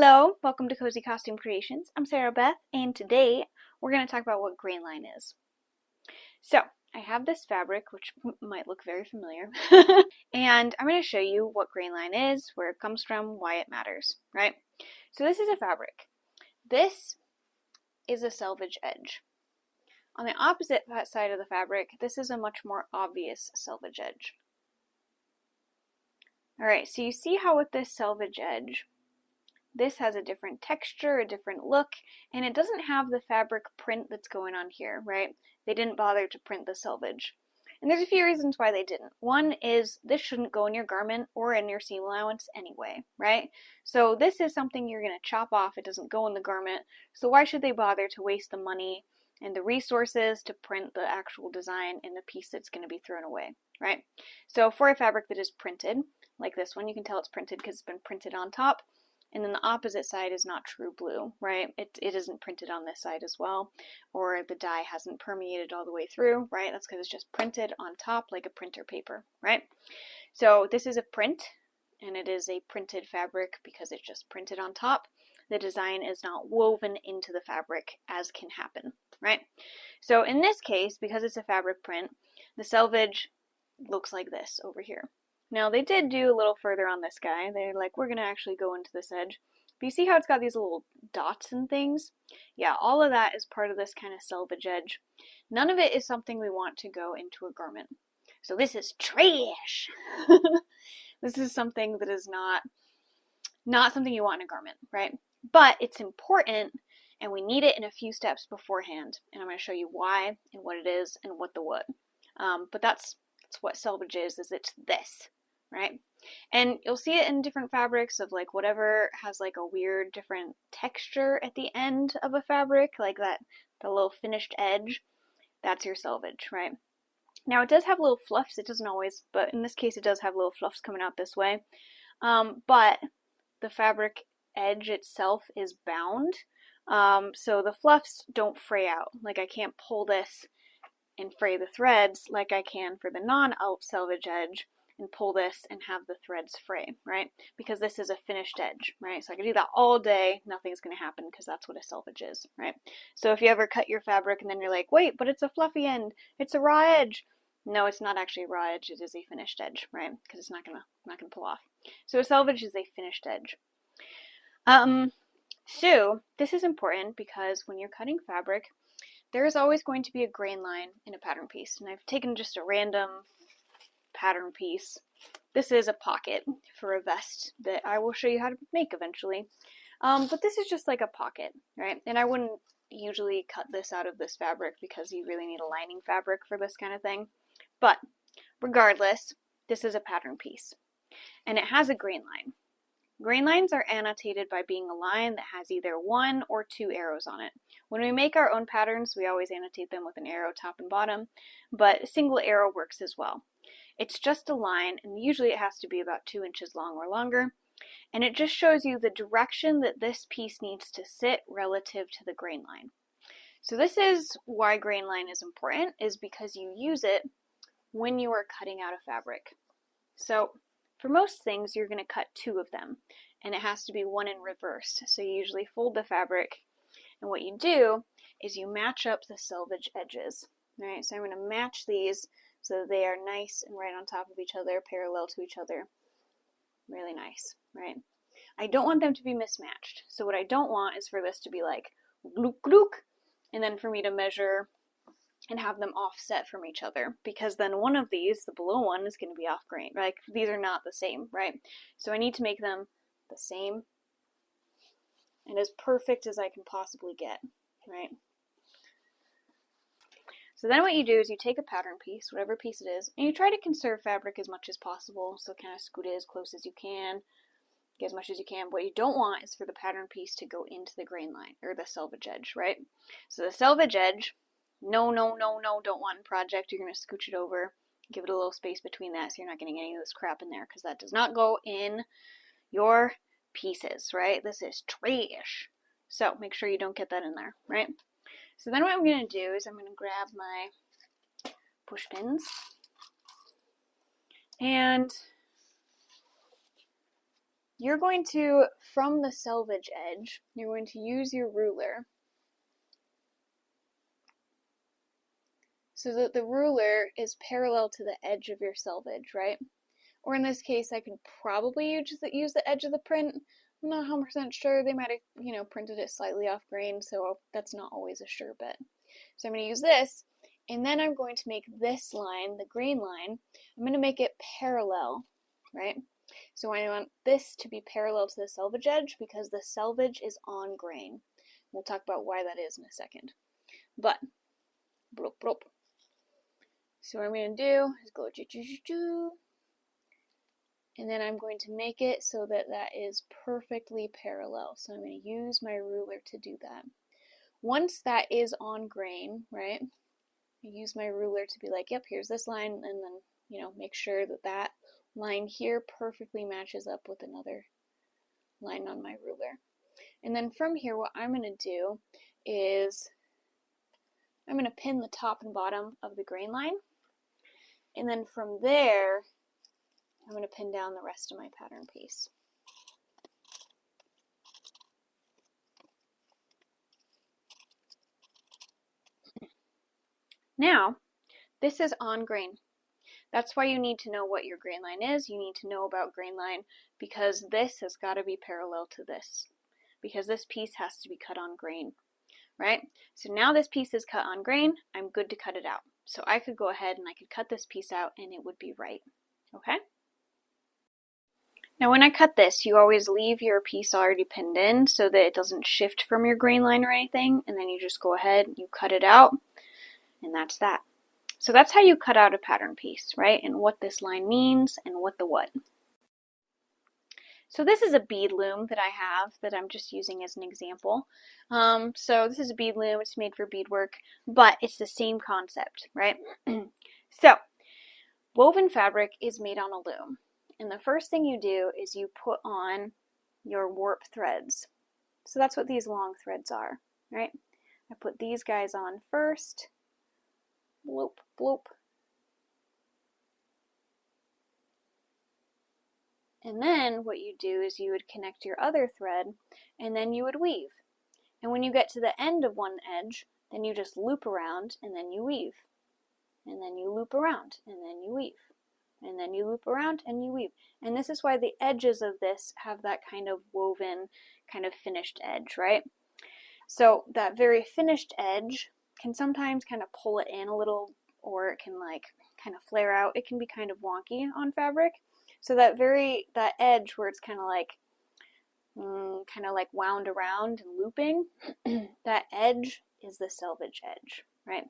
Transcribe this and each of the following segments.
Hello, welcome to Cozy Costume Creations. I'm Sarah Beth, and today we're going to talk about what grain line is. So, I have this fabric, which might look very familiar, and I'm going to show you what grain line is, where it comes from, why it matters, right? So this is a fabric. This is a selvage edge. On the opposite side of the fabric, this is a much more obvious selvage edge. Alright, so you see how with this selvage edge, this has a different texture, a different look, and it doesn't have the fabric print that's going on here, right? They didn't bother to print the selvage. And there's a few reasons why they didn't. One is this shouldn't go in your garment or in your seam allowance anyway, right? So this is something you're going to chop off. It doesn't go in the garment. So why should they bother to waste the money and the resources to print the actual design in the piece that's going to be thrown away, right? So for a fabric that is printed, like this one, you can tell it's printed because it's been printed on top. And then the opposite side is not true blue, right? It isn't printed on this side as well, or the dye hasn't permeated all the way through, right? That's because it's just printed on top like a printer paper, right? So this is a print, and it is a printed fabric because it's just printed on top. The design is not woven into the fabric as can happen, right? So in this case, because it's a fabric print, the selvage looks like this over here. Now, they did do a little further on this guy. They're like, we're going to actually go into this edge. But you see how it's got these little dots and things? Yeah, all of that is part of this kind of selvage edge. None of it is something we want to go into a garment. So this is trash. This is something that is not something you want in a garment, right? But it's important, and we need it in a few steps beforehand. And I'm going to show you why and what it is and what the what. But that's what selvage is it's this. Right? And you'll see it in different fabrics of like whatever has like a weird different texture at the end of a fabric, like the little finished edge. That's your selvage, right? Now it does have little fluffs, it doesn't always, but in this case it does have little fluffs coming out this way. But the fabric edge itself is bound, so the fluffs don't fray out. Like I can't pull this and fray the threads like I can for the non-out selvage edge and pull this and have the threads fray, right? Because this is a finished edge, right? So I can do that all day, nothing's going to happen because that's what a selvage is, right? So if you ever cut your fabric and then you're like, wait, but it's a fluffy end, it's a raw edge. No, it's not actually a raw edge, it is a finished edge, right? Because it's not gonna pull off. So a selvage is a finished edge. So this is important because when you're cutting fabric, there is always going to be a grain line in a pattern piece. And I've taken just a random pattern piece. This is a pocket for a vest that I will show you how to make eventually. But this is just like a pocket, right? And I wouldn't usually cut this out of this fabric because you really need a lining fabric for this kind of thing. But regardless, this is a pattern piece. And it has a grain line. Grain lines are annotated by being a line that has either 1 or 2 arrows on it. When we make our own patterns, we always annotate them with an arrow top and bottom, but a single arrow works as well. It's just a line, and usually it has to be about 2 inches long or longer, and it just shows you the direction that this piece needs to sit relative to the grain line. So this is why grain line is important, is because you use it when you are cutting out a fabric. So for most things, you're going to cut 2 of them, and it has to be one in reverse. So you usually fold the fabric, and what you do is you match up the selvage edges. All right, so I'm going to match these so that they are nice and right on top of each other, parallel to each other. Really nice, right? I don't want them to be mismatched. So what I don't want is for this to be like glook glook, and then for me to measure and have them offset from each other, because then one of these, the below one, is going to be off grain. Like, these are not the same, right? So I need to make them the same and as perfect as I can possibly get, right? So then what you do is you take a pattern piece, whatever piece it is, and you try to conserve fabric as much as possible, so kind of scoot it as close as you can, get as much as you can. What you don't want is for the pattern piece to go into the grain line, or the selvage edge, right? So the selvage edge, no, don't want in project. You're going to scooch it over, give it a little space between that so you're not getting any of this crap in there, because that does not go in your pieces, right? This is trash. So make sure you don't get that in there, right? So then what I'm going to do is I'm going to grab my push pins and you're going to, from the selvage edge, you're going to use your ruler so that the ruler is parallel to the edge of your selvage, right? Or in this case, I could probably use the edge of the print. I'm not 100% sure. They might have, printed it slightly off grain, so that's not always a sure bet. So I'm going to use this, and then I'm going to make this line, the green line, I'm going to make it parallel, right? So I want this to be parallel to the selvage edge because the selvage is on grain. We'll talk about why that is in a second. But, bloop, bloop. So what I'm going to do is go and then I'm going to make it so that that is perfectly parallel. So I'm going to use my ruler to do that. Once that is on grain, right, I use my ruler to be like, yep, here's this line, and then, make sure that that line here perfectly matches up with another line on my ruler. And then from here, what I'm going to do is I'm going to pin the top and bottom of the grain line, and then from there, I'm going to pin down the rest of my pattern piece. Now, this is on grain. That's why you need to know what your grain line is. You need to know about grain line because this has got to be parallel to this because this piece has to be cut on grain, right? So now this piece is cut on grain, I'm good to cut it out. So I could go ahead and I could cut this piece out and it would be right, okay? Now when I cut this, you always leave your piece already pinned in so that it doesn't shift from your grain line or anything, and then you just go ahead, you cut it out, and that's that. So that's how you cut out a pattern piece, right? And what this line means and what the what. So this is a bead loom that I have that I'm just using as an example. So this is a bead loom, it's made for beadwork, but it's the same concept, right? So woven fabric is made on a loom. And the first thing you do is you put on your warp threads. So that's what these long threads are, right? I put these guys on first. Bloop, bloop. And then what you do is you would connect your other thread and then you would weave. And when you get to the end of one edge, then you just loop around and then you weave. And then you loop around and then you weave. And then you loop around and you weave. And this is why the edges of this have that kind of woven, kind of finished edge, right? So that very finished edge can sometimes kind of pull it in a little, or it can like kind of flare out. It can be kind of wonky on fabric. So that edge where it's kind of like wound around and looping, that edge is the selvage edge, right?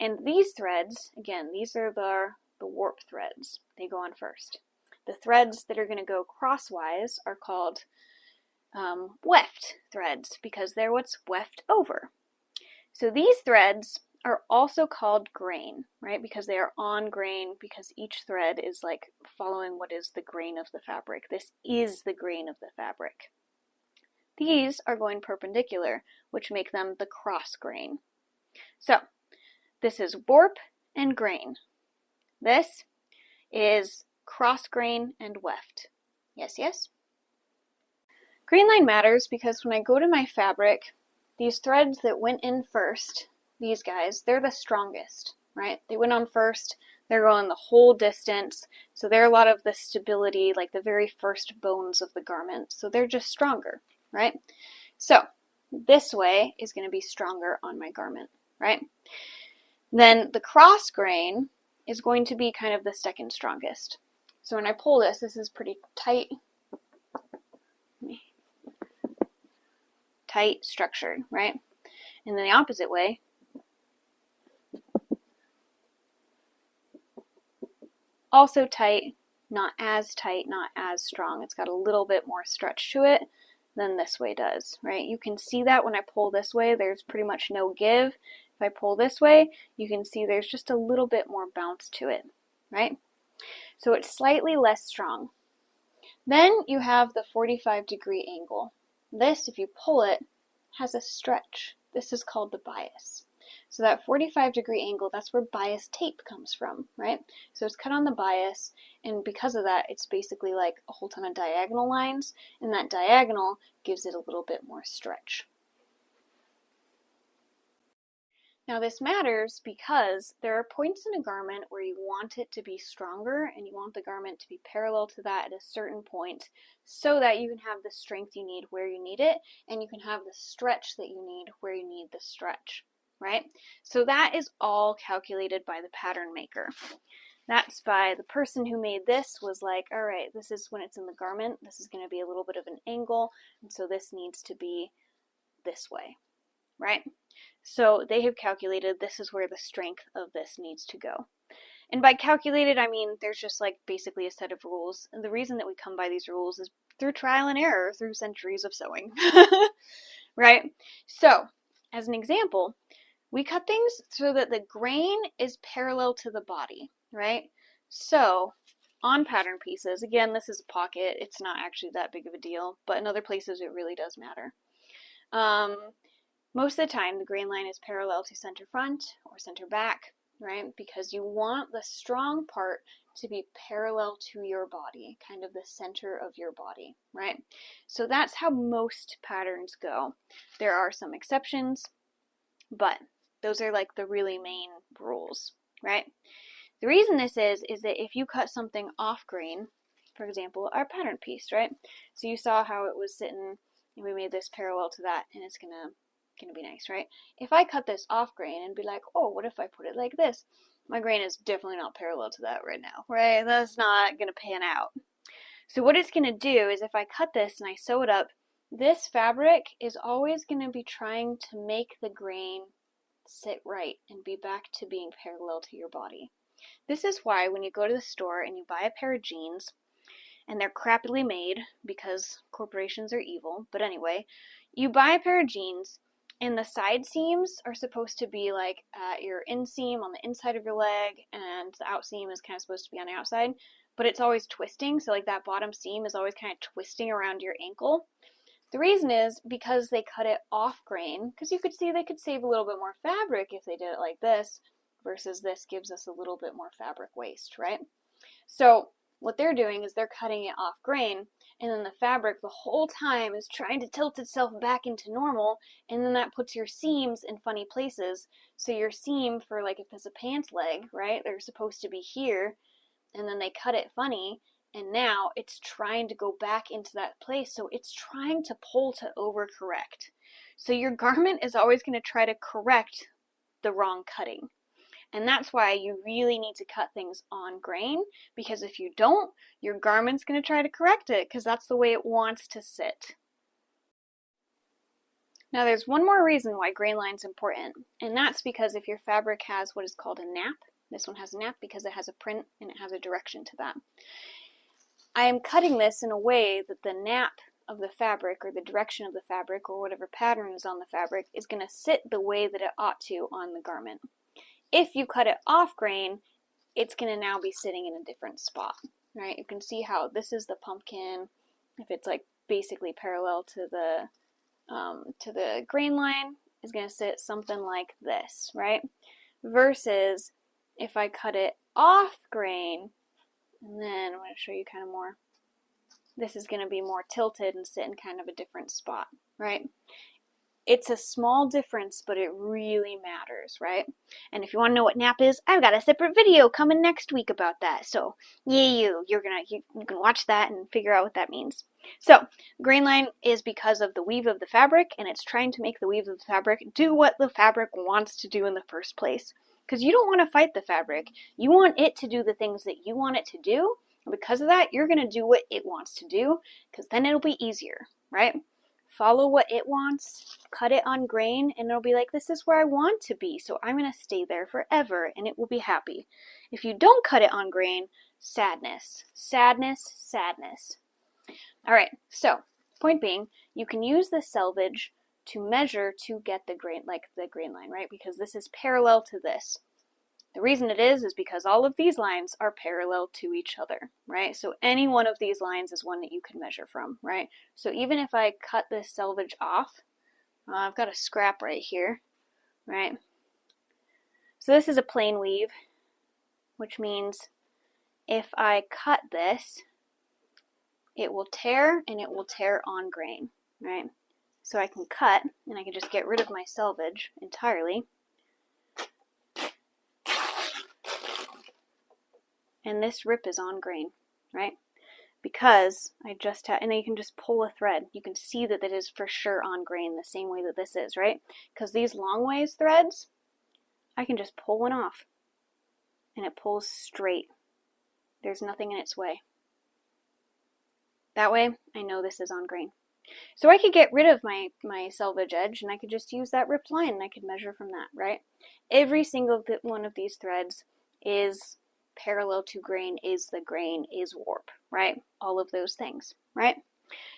And these threads, again, these are the warp threads. They go on first. The threads that are going to go crosswise are called weft threads because they're what's weft over. So these threads are also called grain, right? Because they are on grain, because each thread is like following what is the grain of the fabric. This is the grain of the fabric. These are going perpendicular, which make them the cross grain. So this is warp and grain. This is cross grain and weft. Yes, yes? Grain line matters because when I go to my fabric, these threads that went in first, these guys, they're the strongest, right? They went on first, they're going the whole distance, so they're a lot of the stability, like the very first bones of the garment, so they're just stronger, right? So this way is going to be stronger on my garment, right? Then the cross grain is going to be kind of the second strongest. So when I pull this, this is pretty tight structured, right? And then the opposite way, also tight, not as strong. It's got a little bit more stretch to it than this way does, right? You can see that when I pull this way, there's pretty much no give. If I pull this way, you can see there's just a little bit more bounce to it, right? So it's slightly less strong. Then you have the 45-degree angle. This, if you pull it, has a stretch. This is called the bias. So that 45-degree angle, that's where bias tape comes from, right? So it's cut on the bias, and because of that, it's basically like a whole ton of diagonal lines, and that diagonal gives it a little bit more stretch. Now this matters because there are points in a garment where you want it to be stronger and you want the garment to be parallel to that at a certain point so that you can have the strength you need where you need it and you can have the stretch that you need where you need the stretch, right? So that is all calculated by the pattern maker. That's by the person who made this was like, all right, this is when it's in the garment, this is going to be a little bit of an angle, and so this needs to be this way, right? So they have calculated this is where the strength of this needs to go. And by calculated, I mean there's just like basically a set of rules. And the reason that we come by these rules is through trial and error, through centuries of sewing, right? So, as an example, we cut things so that the grain is parallel to the body, right? So, on pattern pieces, again, this is a pocket. It's not actually that big of a deal, but in other places it really does matter. Most of the time, the grain line is parallel to center front or center back, right? Because you want the strong part to be parallel to your body, kind of the center of your body, right? So that's how most patterns go. There are some exceptions, but those are like the really main rules, right? The reason this is that if you cut something off grain, for example, our pattern piece, right? So you saw how it was sitting, and we made this parallel to that, and it's gonna be nice, right? If I cut this off grain and be like, oh, what if I put it like this? My grain is definitely not parallel to that right now, right? That's not gonna pan out. So what it's gonna do is if I cut this and I sew it up, this fabric is always gonna be trying to make the grain sit right and be back to being parallel to your body. This is why when you go to the store and you buy a pair of jeans, and they're crappily made because corporations are evil, but anyway, you buy a pair of jeans and the side seams are supposed to be like at your inseam on the inside of your leg, and the outseam is kind of supposed to be on the outside, but it's always twisting, so like that bottom seam is always kind of twisting around your ankle. The reason is because they cut it off grain, because you could see they could save a little bit more fabric if they did it like this, versus this gives us a little bit more fabric waste, right? So what they're doing is they're cutting it off grain, and then the fabric the whole time is trying to tilt itself back into normal, and then that puts your seams in funny places. So your seam for like if it's a pants leg, right, they're supposed to be here, and then they cut it funny, and now it's trying to go back into that place, so it's trying to pull to overcorrect. So your garment is always going to try to correct the wrong cutting. And that's why you really need to cut things on grain, because if you don't, your garment's going to try to correct it, because that's the way it wants to sit. Now there's one more reason why grain line's important, and that's because if your fabric has what is called a nap, this one has a nap because it has a print and it has a direction to that. I am cutting this in a way that the nap of the fabric or the direction of the fabric or whatever pattern is on the fabric is going to sit the way that it ought to on the garment. If you cut it off grain, it's going to now be sitting in a different spot, right? You can see how this is the pumpkin. If it's like basically parallel to the grain line, is going to sit something like this, right? Versus if I cut it off grain, and then I'm going to show you kind of more, this is going to be more tilted and sit in kind of a different spot, right? It's a small difference, but it really matters, right? And if you want to know what nap is, I've got a separate video coming next week about that. So, you can watch that and figure out what that means. So, grain line is because of the weave of the fabric, and it's trying to make the weave of the fabric do what the fabric wants to do in the first place. Because you don't want to fight the fabric. You want it to do the things that you want it to do. And because of that, you're going to do what it wants to do, because then it'll be easier, right? Follow what it wants, cut it on grain, and it'll be like, this is where I want to be, so I'm going to stay there forever, and it will be happy. If you don't cut it on grain, sadness, sadness, sadness. All right, so point being, you can use the selvage to measure to get the grain, like the grain line, right? Because this is parallel to this. The reason it is because all of these lines are parallel to each other, right? So any one of these lines is one that you can measure from, right? So even if I cut this selvage off, I've got a scrap right here, right? So this is a plain weave, which means if I cut this, it will tear, and it will tear on grain, right? So I can cut, and I can just get rid of my selvage entirely. And this rip is on grain, right? Because I just have, and then you can just pull a thread. You can see that it is for sure on grain the same way that this is, right? Because these long ways threads, I can just pull one off, and it pulls straight. There's nothing in its way. That way, I know this is on grain. So I could get rid of my selvage edge, and I could just use that ripped line, and I could measure from that, right? Every single one of these threads is parallel to grain, is the grain, is warp, right? All of those things, right?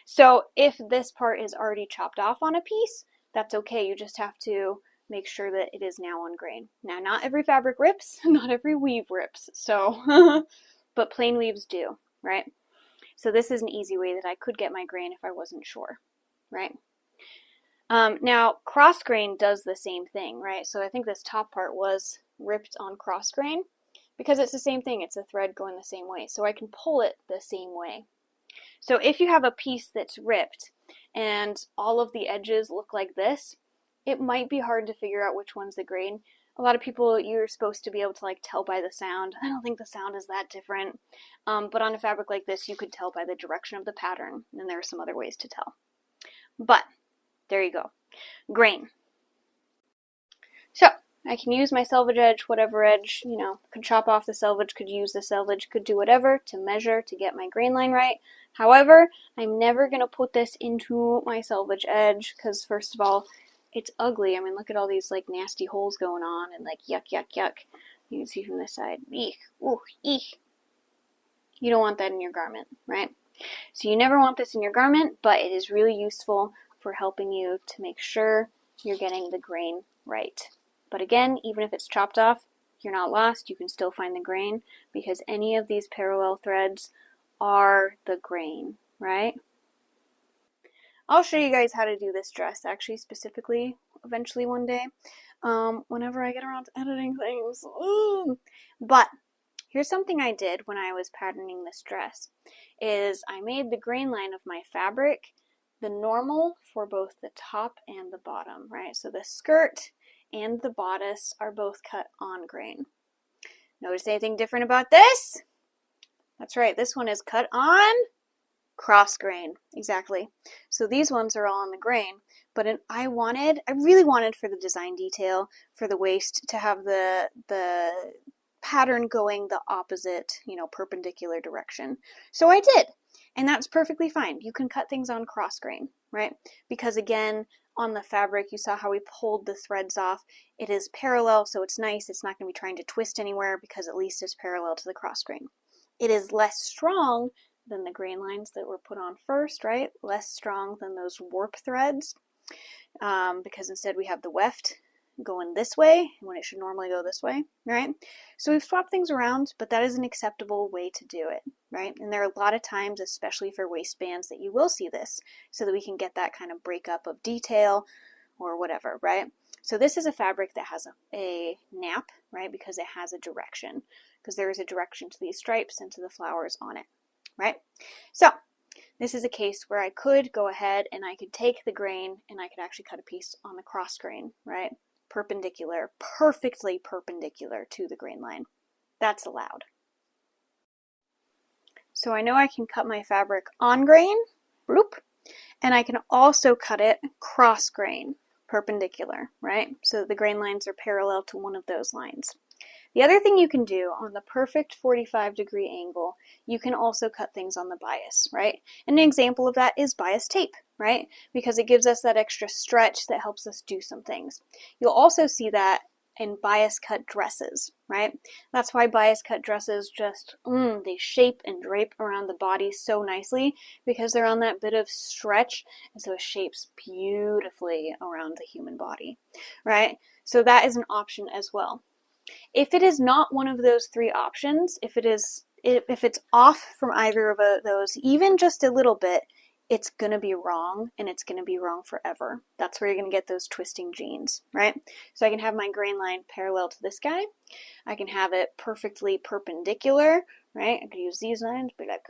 So if this part is already chopped off on a piece, that's okay. You just have to make sure that it is now on grain. Now, not every fabric rips, not every weave rips, so, but plain weaves do, right? So this is an easy way that I could get my grain if I wasn't sure, right? Now, cross grain does the same thing, right? So I think this top part was ripped on cross grain because it's the same thing. It's a thread going the same way. So I can pull it the same way. So if you have a piece that's ripped and all of the edges look like this, it might be hard to figure out which one's the grain. A lot of people, you're supposed to be able to like tell by the sound. I don't think the sound is that different. But on a fabric like this, you could tell by the direction of the pattern. And there are some other ways to tell. But there you go. Grain. So I can use my selvage edge, whatever edge, you know, could chop off the selvage, could use the selvage, could do whatever to measure to get my grain line right. However, I'm never going to put this into my selvage edge because first of all, it's ugly. I mean, look at all these like nasty holes going on and like yuck, yuck, yuck. You can see from this side. Eek, ooh, eek. You don't want that in your garment, right? So you never want this in your garment, but it is really useful for helping you to make sure you're getting the grain right. But again, even if it's chopped off, you're not lost. You can still find the grain because any of these parallel threads are the grain, right? I'll show you guys how to do this dress actually specifically eventually one day whenever I get around to editing things. Ooh. But here's something I did when I was patterning this dress is I made the grain line of my fabric the normal for both the top and the bottom, right? So the skirt and the bodice are both cut on grain. Notice anything different about this? That's right, this one is cut on cross grain, exactly. So these ones are all on the grain, but I really wanted for the design detail for the waist to have the pattern going the opposite, you know, perpendicular direction. So I did, and that's perfectly fine. You can cut things on cross grain, right? Because again, on the fabric, you saw how we pulled the threads off. It is parallel, so it's nice. It's not going to be trying to twist anywhere because at least it's parallel to the cross grain. It is less strong than the grain lines that were put on first, right? Less strong than those warp threads because instead we have the weft going this way when it should normally go this way, right? So we've swapped things around, but that is an acceptable way to do it, right? And there are a lot of times, especially for waistbands, that you will see this so that we can get that kind of breakup of detail or whatever, right? So this is a fabric that has a nap, right? Because it has a direction, because there is a direction to these stripes and to the flowers on it, right? So this is a case where I could go ahead and I could take the grain and I could actually cut a piece on the cross grain, right? Perpendicular, perfectly perpendicular to the grain line. That's allowed. So I know I can cut my fabric on grain, bloop, and I can also cut it cross grain, perpendicular, right? So the grain lines are parallel to one of those lines. The other thing you can do on the perfect 45-degree angle, you can also cut things on the bias, right? And an example of that is bias tape, right? Because it gives us that extra stretch that helps us do some things. You'll also see that in bias cut dresses, right? That's why bias cut dresses just, they shape and drape around the body so nicely because they're on that bit of stretch, and so it shapes beautifully around the human body, right? So that is an option as well. If it is not one of those three options, if it's off from either of those, even just a little bit, it's going to be wrong, and it's going to be wrong forever. That's where you're going to get those twisting genes, right? So I can have my grain line parallel to this guy. I can have it perfectly perpendicular, right? I could use these lines, be like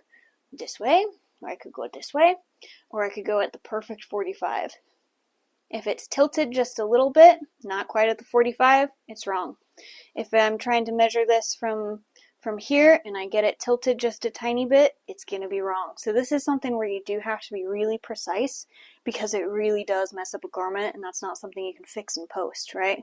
this way, or I could go this way, or I could go at the perfect 45. If it's tilted just a little bit, not quite at the 45, it's wrong. If I'm trying to measure this from here and I get it tilted just a tiny bit, it's going to be wrong. So this is something where you do have to be really precise, because it really does mess up a garment, and that's not something you can fix in post, right?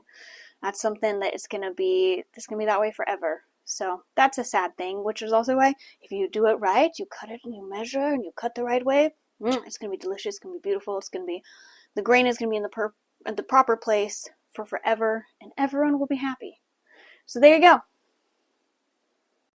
That's something that it's going to be that way forever. So that's a sad thing, which is also why if you do it right, you cut it and you measure and you cut the right way, it's going to be delicious, it's going to be beautiful, the grain is going to be in the proper place for forever, and everyone will be happy. So there you go.